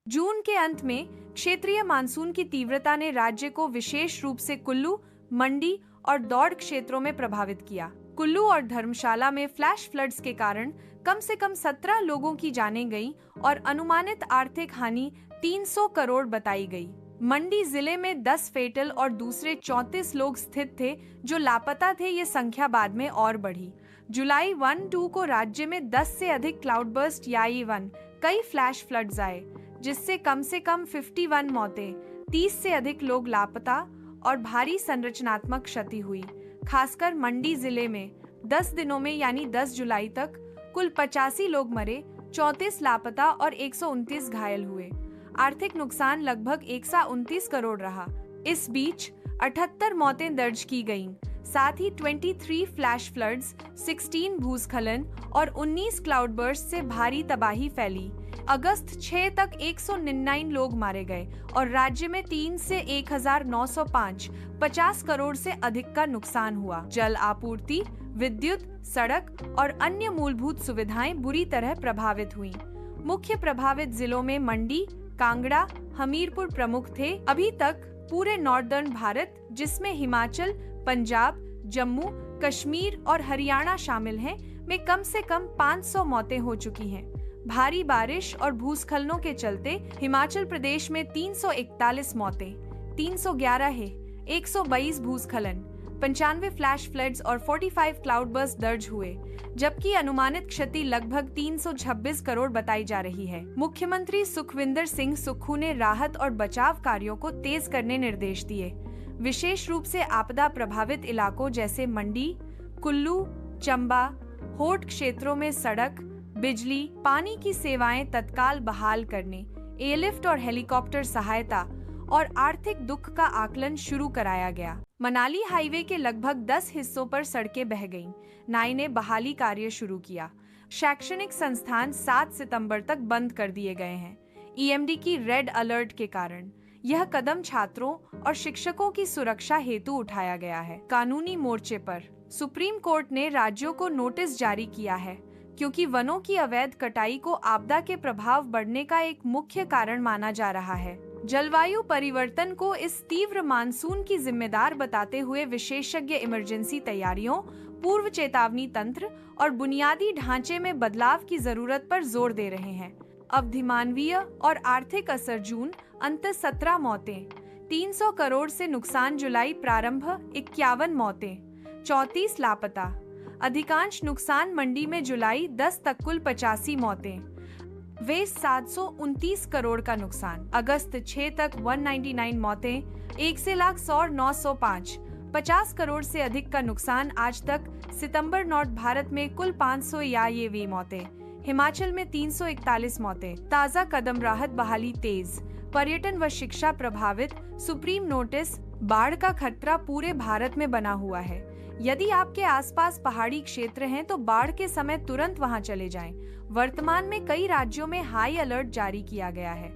जून के अंत में क्षेत्रीय मानसून की तीव्रता ने राज्य को विशेष रूप से कुल्लू, मंडी और दौड़ क्षेत्रों में प्रभावित किया। कुल्लू और धर्मशाला में फ्लैश फ्लड्स के कारण कम से कम 17 लोगों की जानें गईं और अनुमानित आर्थिक हानि 300 करोड़ बताई गई। मंडी जिले में 10 फेटल और दूसरे 34 लोग स्थित थे जो लापता थे। ये संख्या बाद में और बढ़ी। जुलाई 1-2 को राज्य में 10 से अधिक क्लाउडबर्स्ट या ईवन कई फ्लैश फ्लड्स आए, जिससे कम से कम 51 मौतें, 30 से अधिक लोग लापता और भारी संरचनात्मक क्षति हुई। खासकर मंडी जिले में 10 दिनों में यानी 10 जुलाई तक कुल 85 लोग मरे, 34 लापता और 129 घायल हुए। आर्थिक नुकसान लगभग 129 करोड़ रहा। इस बीच 78 मौतें दर्ज की गईं। साथ ही 23 फ्लैश फ्लड्स, 16 भूस्खलन और 19 क्लाउडबर्स्ट से भारी तबाही फैली। अगस्त 6 तक 199 लोग मारे गए और राज्य में 3 से 1905 50 करोड़ से अधिक का नुकसान हुआ। जल आपूर्ति, विद्युत, सड़क और अन्य मूलभूत सुविधाएं बुरी तरह प्रभावित हुईं। मुख्य प्रभावित जिलों में मंडी, कांगड़ा, हमीरपुर प्रमुख थे। अभी तक पूरे नॉर्दर्न भारत, जिसमें हिमाचल, पंजाब, जम्मू, कश्मीर और हरियाणा शामिल हैं, में कम से कम 500 मौतें हो चुकी हैं। भारी बारिश और भूस्खलनों के चलते हिमाचल प्रदेश में 341 मौतें, 311 है, 122 भूस्खलन, 95 फ्लैश फ्लड्स और 45 क्लाउडबर्स्ट दर्ज हुए, जबकि अनुमानित क्षति लगभग 326 करोड़ बताई जा रही है। मुख्यमंत्री सुखविंदर सिंह सुक्खू ने राहत और बचाव कार्यों को तेज करने निर्देश दिए। विशेष रूप से आपदा प्रभावित इलाकों जैसे मंडी, कुल्लू, चंबा, होड क्षेत्रों में सड़क, बिजली, पानी की सेवाएं तत्काल बहाल करने, एयरलिफ्ट और हेलीकॉप्टर सहायता और आर्थिक दुख का आकलन शुरू कराया गया। मनाली हाईवे के लगभग 10 हिस्सों पर सड़कें बह गईं। नाई ने बहाली कार्य शुरू किया। शैक्षणिक संस्थान 7 सितंबर तक बंद कर दिए गए हैं। ईएमडी की रेड अलर्ट के कारण यह कदम छात्रों और शिक्षकों की सुरक्षा हेतु उठाया गया है। कानूनी मोर्चे पर सुप्रीम कोर्ट ने राज्यों को नोटिस जारी किया है, क्योंकि वनों की अवैध कटाई को आपदा के प्रभाव बढ़ने का एक मुख्य कारण माना जा रहा है। जलवायु परिवर्तन को इस तीव्र मानसून की जिम्मेदार बताते हुए विशेषज्ञ इमरजेंसी तैयारियों, पूर्व चेतावनी तंत्र और बुनियादी ढांचे में बदलाव की जरूरत पर जोर दे रहे हैं। अवधिमानवीय और आर्थिक असर जून अंत 17 मौतें, 300 करोड़ से नुकसान जुलाई प्रारंभ 51 मौतें, 34 लापता। अधिकांश नुकसान मंडी में जुलाई 10 तक कुल 85 मौतें, वे 729 करोड़ का नुकसान। अगस्त 6 तक 199 मौतें, 1 से लाख 100 और 905, 50 करोड़ से अधिक का नुकसान आज तक। सितंबर नॉर्थ भारत में कुल 500 या ये वी मौतें, हिमाचल में 341 मौतें। ताज़ा कदम, राहत बहाली तेज, पर्यटन व शिक्षा प्रभावित। सुप्रीम नोटिस, बाढ़ का खतरा पूरे भारत में बना हुआ है। यदि आपके आसपास पहाड़ी क्षेत्र हैं तो बाढ़ के समय तुरंत वहां चले जाएं। वर्तमान में कई राज्यों में हाई अलर्ट जारी किया गया है।